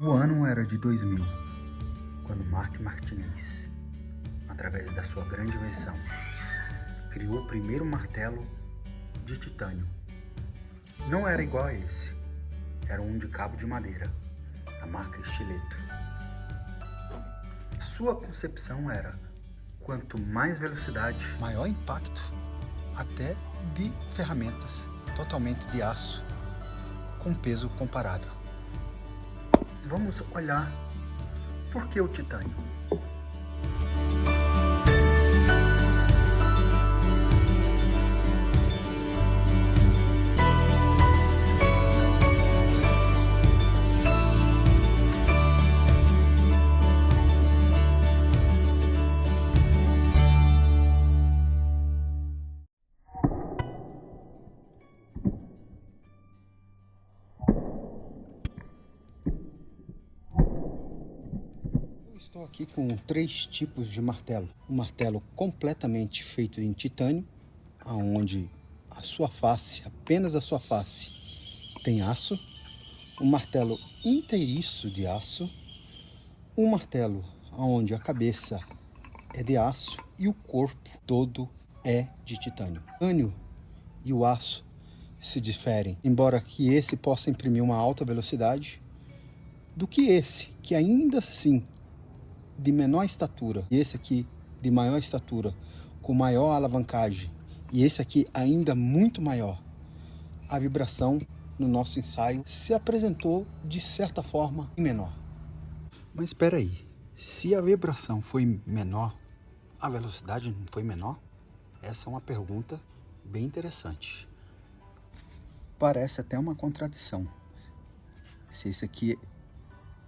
O ano era de 2000, quando Mark Martinez, através da sua grande invenção, criou o primeiro martelo de titânio. Não era igual a esse, era um de cabo de madeira, da marca Estileto. Sua concepção era, quanto mais velocidade, maior impacto, até de ferramentas totalmente de aço, com peso comparável. Vamos olhar por que o titânio. Estou aqui com 3 tipos de martelo. Um martelo completamente feito em titânio, onde a sua face, apenas a sua face, tem aço. Um martelo inteiriço de aço. Um martelo onde a cabeça é de aço e o corpo todo é de titânio. O titânio e o aço se diferem, embora que esse possa imprimir uma alta velocidade do que esse, que ainda assim de menor estatura, e esse aqui de maior estatura, com maior alavancagem, e esse aqui ainda muito maior. A vibração no nosso ensaio se apresentou de certa forma menor. Mas espera aí, se a vibração foi menor, a velocidade não foi menor? Essa é uma pergunta bem interessante. Parece até uma contradição. Se esse aqui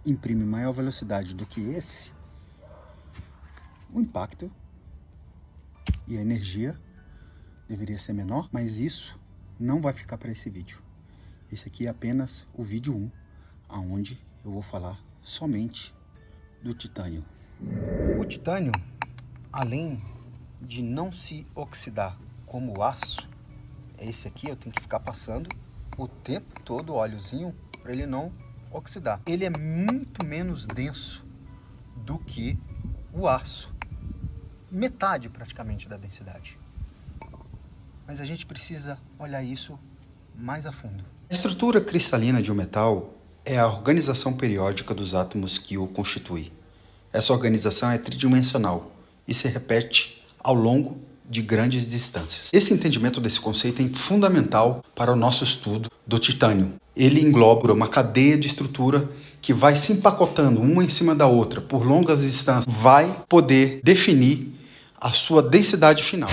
imprime maior velocidade do que esse, o impacto e a energia deveria ser menor, mas isso não vai ficar para esse vídeo. Esse aqui é apenas o vídeo 1, onde eu vou falar somente do titânio. O titânio, além de não se oxidar como o aço, esse aqui eu tenho que ficar passando o tempo todo o óleozinho para ele não oxidar. Ele é muito menos denso do que o aço. Metade praticamente da densidade. Mas a gente precisa olhar isso mais a fundo. A estrutura cristalina de um metal é a organização periódica dos átomos que o constitui. Essa organização é tridimensional e se repete ao longo de grandes distâncias. Esse entendimento desse conceito é fundamental para o nosso estudo do titânio. Ele engloba uma cadeia de estrutura que vai se empacotando uma em cima da outra por longas distâncias, vai poder definir a sua densidade final.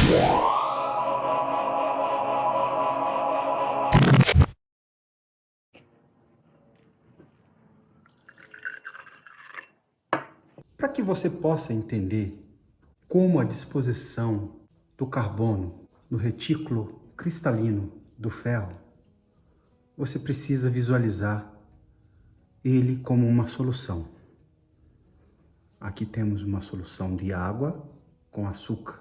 Para que você possa entender como a disposição do carbono no retículo cristalino do ferro, você precisa visualizar ele como uma solução. Aqui temos uma solução de água com açúcar.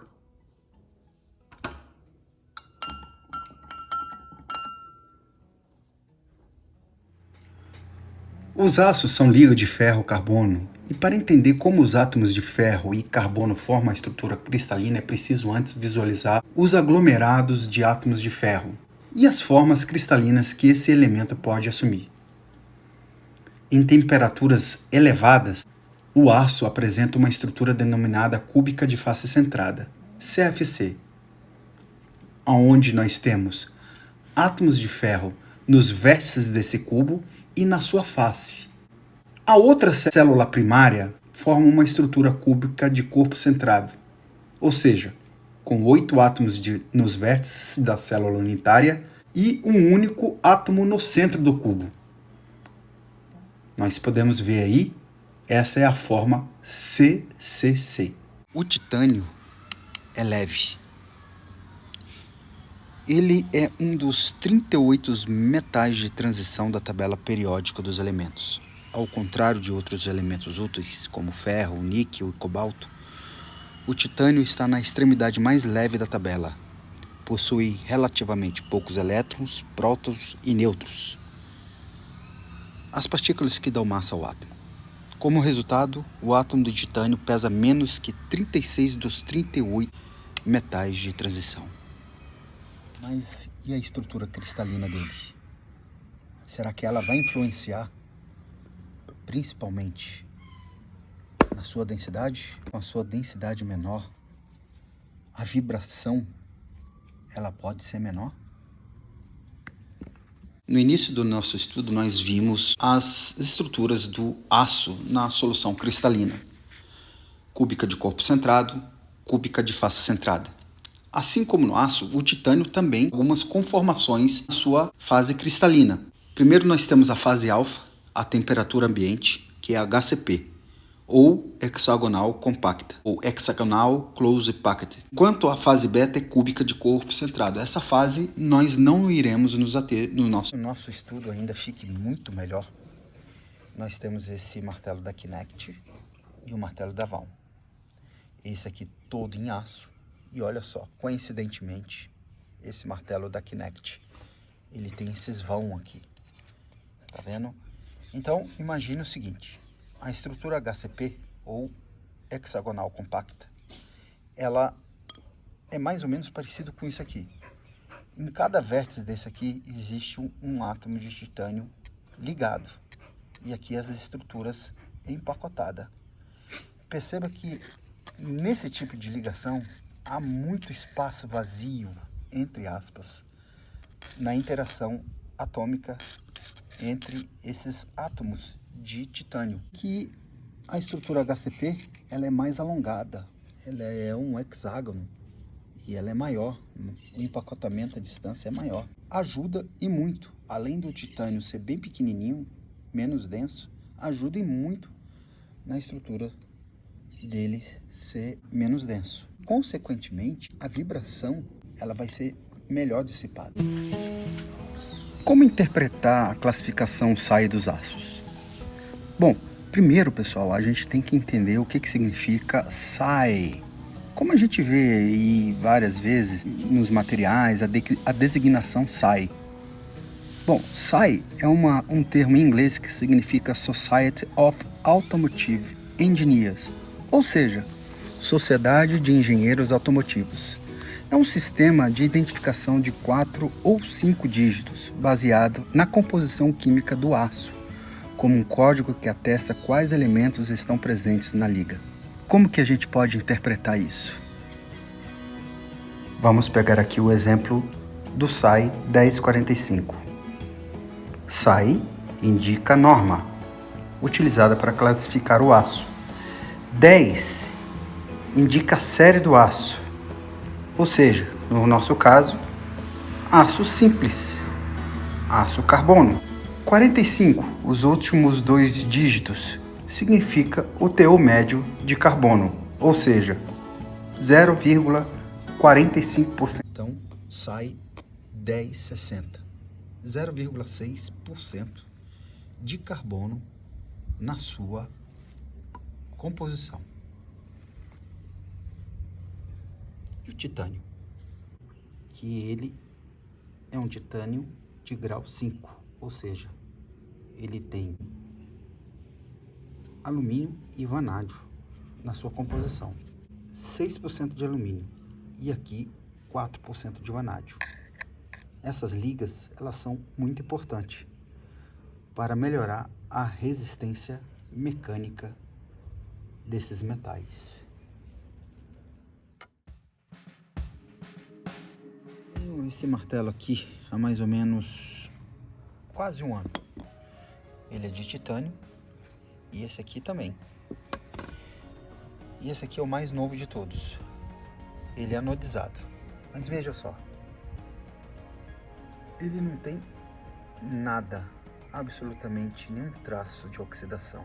Os aços são ligas de ferro-carbono, e para entender como os átomos de ferro e carbono formam a estrutura cristalina é preciso antes visualizar os aglomerados de átomos de ferro e as formas cristalinas que esse elemento pode assumir. Em temperaturas elevadas, o aço apresenta uma estrutura denominada cúbica de face centrada, CFC, onde nós temos átomos de ferro nos vértices desse cubo e na sua face. A outra célula primária forma uma estrutura cúbica de corpo centrado, ou seja, com 8 átomos nos vértices da célula unitária e um único átomo no centro do cubo. Nós podemos ver aí, essa é a forma CCC. O titânio é leve. Ele é um dos 38 metais de transição da tabela periódica dos elementos. Ao contrário de outros elementos úteis, como ferro, níquel e cobalto, o titânio está na extremidade mais leve da tabela. Possui relativamente poucos elétrons, prótons e nêutrons. as partículas que dão massa ao átomo. Como resultado, o átomo de titânio pesa menos que 36 dos 38 metais de transição. Mas e a estrutura cristalina dele? Será que ela vai influenciar principalmente na sua densidade? Com a sua densidade menor, a vibração ela pode ser menor? No início do nosso estudo, nós vimos as estruturas do aço na solução cristalina. Cúbica de corpo centrado, cúbica de face centrada. Assim como no aço, o titânio também tem algumas conformações na sua fase cristalina. Primeiro nós temos a fase alfa, a temperatura ambiente, que é HCP, ou hexagonal compacta, ou hexagonal close packed. Enquanto a fase beta é cúbica de corpo centrado. Essa fase nós não iremos nos ater no nosso estudo ainda fique muito melhor. Nós temos esse martelo da Kinect e o martelo da Vawn. Esse aqui todo em aço. E olha só, coincidentemente, esse martelo da Kinect, ele tem esses vão aqui. Tá vendo? Então, imagine o seguinte. A estrutura HCP, ou hexagonal compacta, ela é mais ou menos parecido com isso aqui. Em cada vértice desse aqui existe um átomo de titânio ligado. E aqui as estruturas empacotadas. Perceba que nesse tipo de ligação há muito espaço vazio, entre aspas, na interação atômica entre esses átomos de titânio, que a estrutura HCP ela é mais alongada, ela é um hexágono e ela é maior, o empacotamento à distância é maior. Ajuda e muito, além do titânio ser bem pequenininho, menos denso, ajuda e muito na estrutura dele ser menos denso. Consequentemente, a vibração ela vai ser melhor dissipada. Como interpretar a classificação SAI dos aços? Bom, primeiro, pessoal, a gente tem que entender o que significa SAI. Como a gente vê aí várias vezes nos materiais, a designação SAI. Bom, SAI é um termo em inglês que significa Society of Automotive Engineers, ou seja, Sociedade de Engenheiros Automotivos. É um sistema de identificação de 4 ou 5 dígitos, baseado na composição química do aço, como um código que atesta quais elementos estão presentes na liga. Como que a gente pode interpretar isso? Vamos pegar aqui o exemplo do SAI 1045. SAI indica norma, utilizada para classificar o aço. 10 indica a série do aço, ou seja, no nosso caso, aço simples, aço carbono. 45, os últimos 2 dígitos, significa o teor médio de carbono, ou seja, 0,45%. Então, sai 1060, 0,6% de carbono na sua composição. E o titânio, que ele é um titânio de grau 5, ou seja, ele tem alumínio e vanádio na sua composição. 6% de alumínio e aqui 4% de vanádio. Essas ligas, elas são muito importantes para melhorar a resistência mecânica desses metais. Tenho esse martelo aqui há mais ou menos quase um ano. Ele é de titânio e esse aqui também. E esse aqui é o mais novo de todos. Ele é anodizado. Mas veja só. Ele não tem nada, absolutamente nenhum traço de oxidação.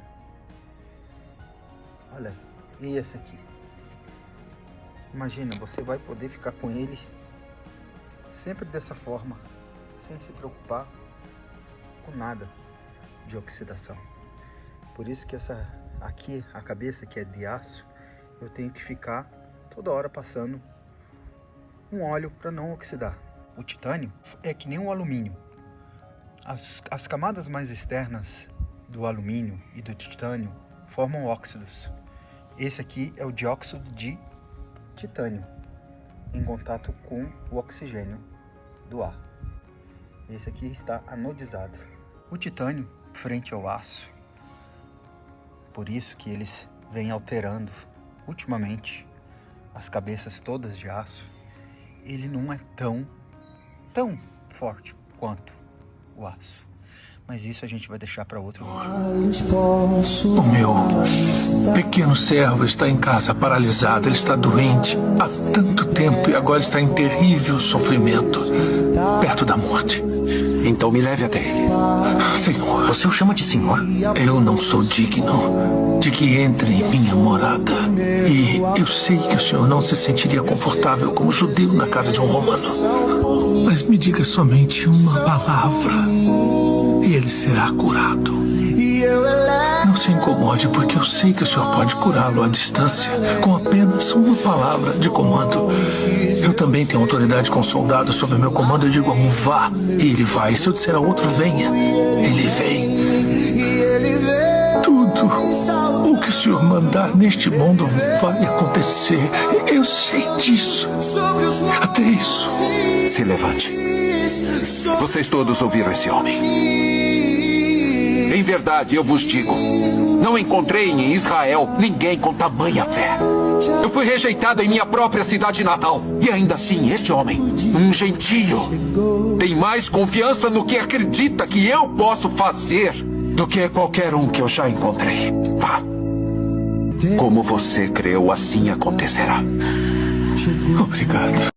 Olha, e esse aqui? Imagina, você vai poder ficar com ele sempre dessa forma, sem se preocupar com nada de oxidação. Por isso que essa aqui, a cabeça que é de aço, eu tenho que ficar toda hora passando um óleo para não oxidar. O titânio é que nem o alumínio. As camadas mais externas do alumínio e do titânio formam óxidos. Esse aqui é o dióxido de titânio em contato com o oxigênio do ar. Esse aqui está anodizado. O titânio frente ao aço, por isso que eles vêm alterando ultimamente as cabeças todas de aço, ele não é tão forte quanto o aço. Mas isso a gente vai deixar para outro vídeo. O meu pequeno servo está em casa paralisado. Ele está doente há tanto tempo e agora está em terrível sofrimento, perto da morte. Então me leve até ele. Senhor. Você o chama de senhor? Eu não sou digno de que entre em minha morada. E eu sei que o senhor não se sentiria confortável como judeu na casa de um romano. Mas me diga somente uma palavra e ele será curado. Não se incomode, porque eu sei que o senhor pode curá-lo à distância, com apenas uma palavra de comando. Eu também tenho autoridade com soldados sob meu comando. Eu digo a um vá, e ele vai. Se eu disser a outro venha, ele vem. Tudo o que o senhor mandar neste mundo vai acontecer. Eu sei disso. Até isso. Se levante. Vocês todos ouviram esse homem. Em verdade, eu vos digo, não encontrei em Israel ninguém com tamanha fé. Eu fui rejeitado em minha própria cidade natal. E ainda assim, este homem, um gentio, tem mais confiança no que acredita que eu posso fazer do que qualquer um que eu já encontrei. Vá. Como você creu, assim acontecerá. Obrigado.